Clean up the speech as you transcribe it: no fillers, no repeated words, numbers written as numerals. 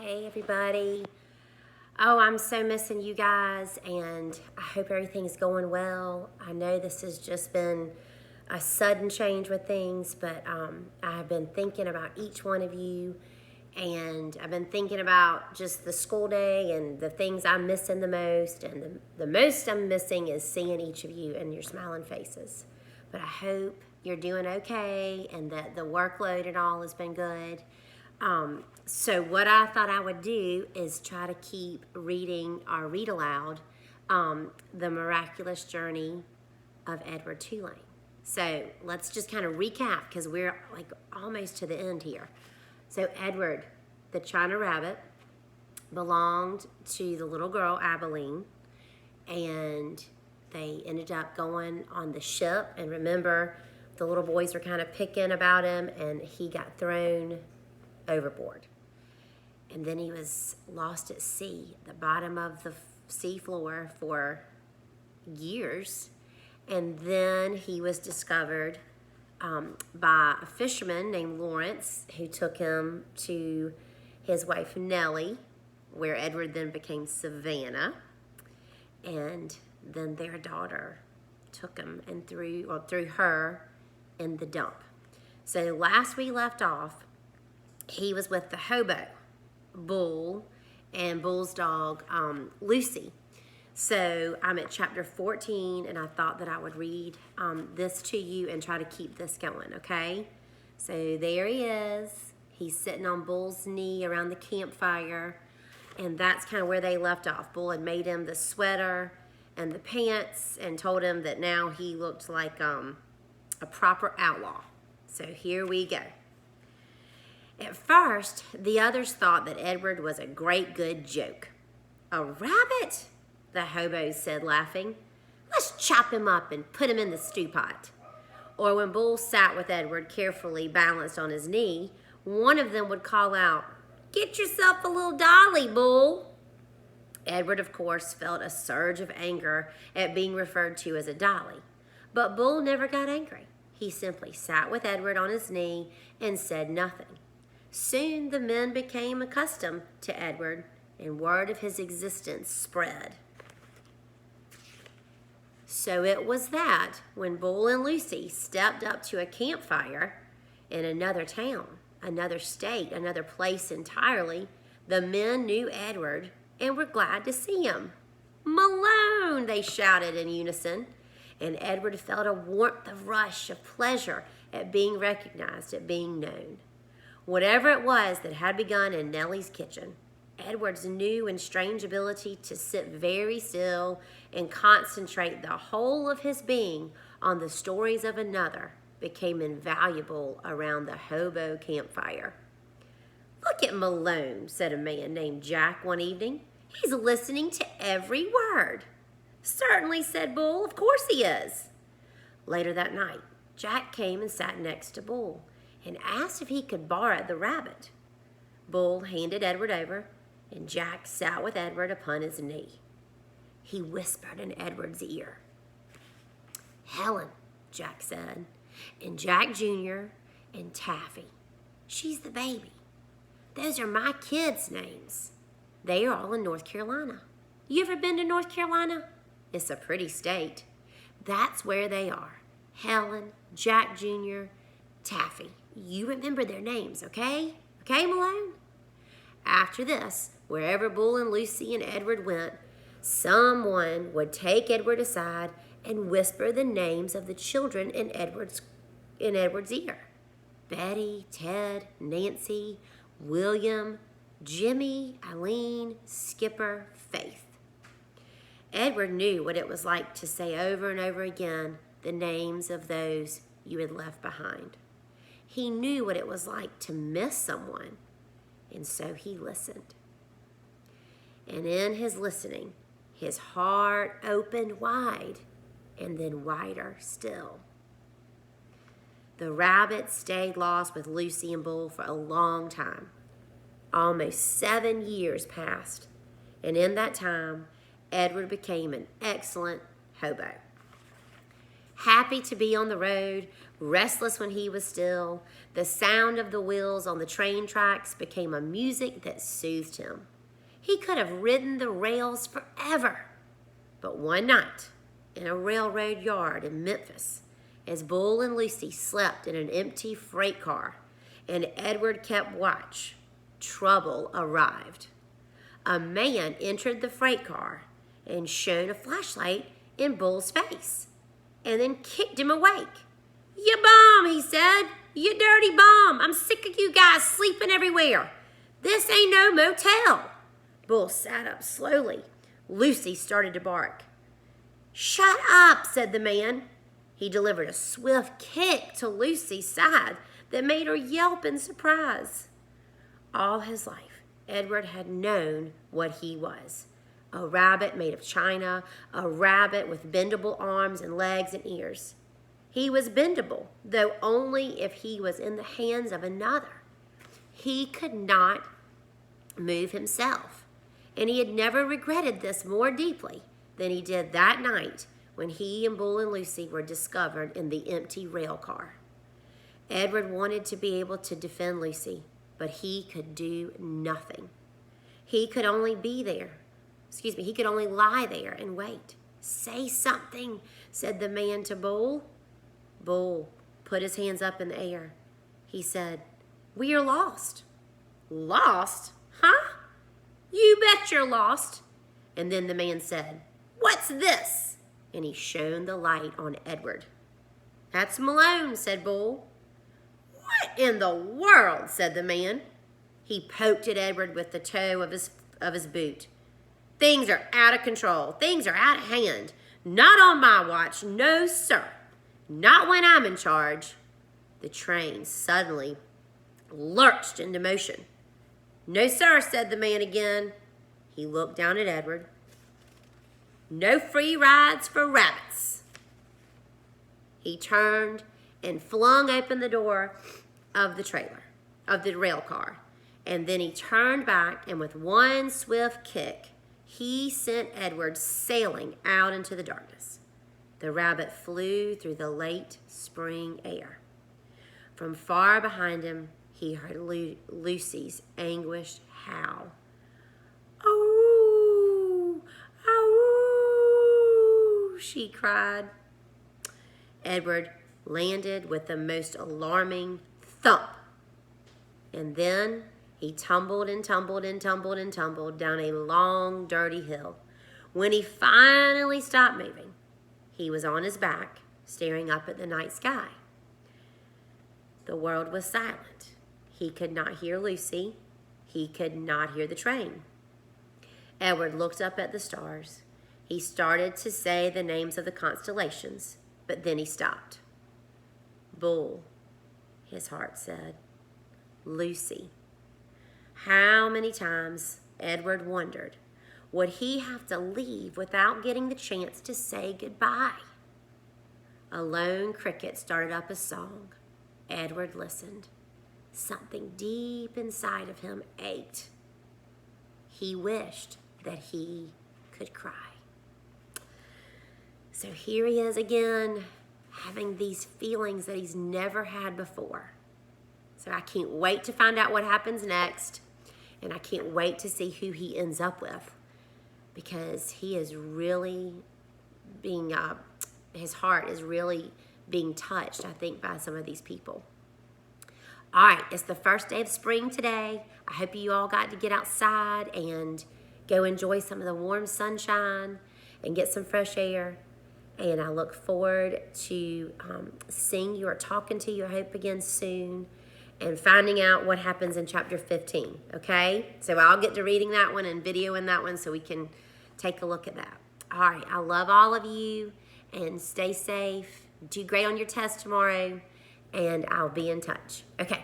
Hey everybody. Oh, I'm so missing you guys, and I hope everything's going well. I know this has just been a sudden change with things, but I have been thinking about each one of you, and I've been thinking about just the school day and the things I'm missing the most, and the most I'm missing is seeing each of you and your smiling faces. But I hope you're doing okay and that the workload and all has been good. So what I thought I would do is try to keep reading or read aloud the Miraculous Journey of Edward Tulane. So let's just kind of recap because we're like almost to the end here. So Edward, the China Rabbit, belonged to the little girl Abilene, and they ended up going on the ship. And remember, the little boys were kind of picking about him, and he got thrown overboard. And then he was lost at sea, the bottom of the sea floor for years. And then he was discovered by a fisherman named Lawrence, who took him to his wife Nellie, where Edward then became Savannah. And then their daughter took him and threw her in the dump. So last we left off, he was with the hobo, Bull, and Bull's dog, Lucy. So I'm at chapter 14, and I thought that I would read this to you and try to keep this going, okay? So there he is. He's sitting on Bull's knee around the campfire, and that's kind of where they left off. Bull had made him the sweater and the pants and told him that now he looked like a proper outlaw. So here we go. At first, the others thought that Edward was a great good joke. "A rabbit?" the hobos said, laughing. "Let's chop him up and put him in the stew pot." Or when Bull sat with Edward carefully balanced on his knee, one of them would call out, "Get yourself a little dolly, Bull." Edward, of course, felt a surge of anger at being referred to as a dolly. But Bull never got angry. He simply sat with Edward on his knee and said nothing. Soon the men became accustomed to Edward, and word of his existence spread. So it was that when Bull and Lucy stepped up to a campfire in another town, another state, another place entirely, the men knew Edward and were glad to see him. "Malone!" they shouted in unison, and Edward felt a warmth of rush of pleasure at being recognized, at being known. Whatever it was that had begun in Nellie's kitchen, Edward's new and strange ability to sit very still and concentrate the whole of his being on the stories of another became invaluable around the hobo campfire. "Look at Malone," said a man named Jack one evening. "He's listening to every word." "Certainly," said Bull. "Of course he is." Later that night, Jack came and sat next to Bull and asked if he could borrow the rabbit. Bull handed Edward over, and Jack sat with Edward upon his knee. He whispered in Edward's ear. "Helen," Jack said, "and Jack Jr. and Taffy. She's the baby. Those are my kids' names. They are all in North Carolina. You ever been to North Carolina? It's a pretty state. That's where they are. Helen, Jack Jr., Taffy. You remember their names, okay? Okay, Malone?" After this, wherever Bull and Lucy and Edward went, someone would take Edward aside and whisper the names of the children in Edward's ear. Betty, Ted, Nancy, William, Jimmy, Eileen, Skipper, Faith. Edward knew what it was like to say over and over again the names of those you had left behind. He knew what it was like to miss someone, and so he listened. And in his listening, his heart opened wide and then wider still. The rabbit stayed lost with Lucy and Bull for a long time. Almost 7 years passed, and in that time, Edward became an excellent hobo. happy to be on the road, restless when he was still. The sound of the wheels on the train tracks became a music that soothed him. He could have ridden the rails forever. But one night, in a railroad yard in Memphis, as Bull and Lucy slept in an empty freight car and Edward kept watch, trouble arrived. A man entered the freight car and shone a flashlight in Bull's face and then kicked him awake. "You bum," he said. "You dirty bum. I'm sick of you guys sleeping everywhere. This ain't no motel." Bull sat up slowly. Lucy started to bark. "Shut up," said the man. He delivered a swift kick to Lucy's side that made her yelp in surprise. All his life, Edward had known what he was. A rabbit made of china, a rabbit with bendable arms and legs and ears. He was bendable, though only if he was in the hands of another. He could not move himself, and he had never regretted this more deeply than he did that night when he and Bull and Lucy were discovered in the empty rail car. Edward wanted to be able to defend Lucy, but he could do nothing. He could only he could only lie there and wait. "Say something," said the man to Bull. Bull put his hands up in the air. He said, "We are lost." "Lost? Huh? You bet you're lost." And then the man said, "What's this?" And he shone the light on Edward. "That's Malone," said Bull. "What in the world?" said the man. He poked at Edward with the toe of his boot. "Things are out of control. Things are out of hand. Not on my watch. No, sir. Not when I'm in charge." The train suddenly lurched into motion. "No, sir," said the man again. He looked down at Edward. "No free rides for rabbits." He turned and flung open the door of the rail car. And then he turned back, and with one swift kick, he sent Edward sailing out into the darkness. The rabbit flew through the late spring air. From far behind him, he heard Lucy's anguished howl. "Oh, oh," she cried. Edward landed with the most alarming thump. And then he tumbled and tumbled and tumbled and tumbled down a long, dirty hill. When he finally stopped moving, he was on his back, staring up at the night sky. The world was silent. He could not hear Lucy. He could not hear the train. Edward looked up at the stars. He started to say the names of the constellations, but then he stopped. "Bull," his heart said. "Lucy." How many times Edward wondered, would he have to leave without getting the chance to say goodbye? A lone cricket started up a song. Edward listened. Something deep inside of him ached. He wished that he could cry. So here he is again, having these feelings that he's never had before. So I can't wait to find out what happens next. And I can't wait to see who he ends up with, because he is really being, his heart is really being touched, I think, by some of these people. All right, it's the first day of spring today. I hope you all got to get outside and go enjoy some of the warm sunshine and get some fresh air. And I look forward to seeing you or talking to you, I hope, again soon, and finding out what happens in chapter 15, okay? So I'll get to reading that one and videoing that one so we can take a look at that. All right, I love all of you, and stay safe. Do great on your test tomorrow, and I'll be in touch. Okay.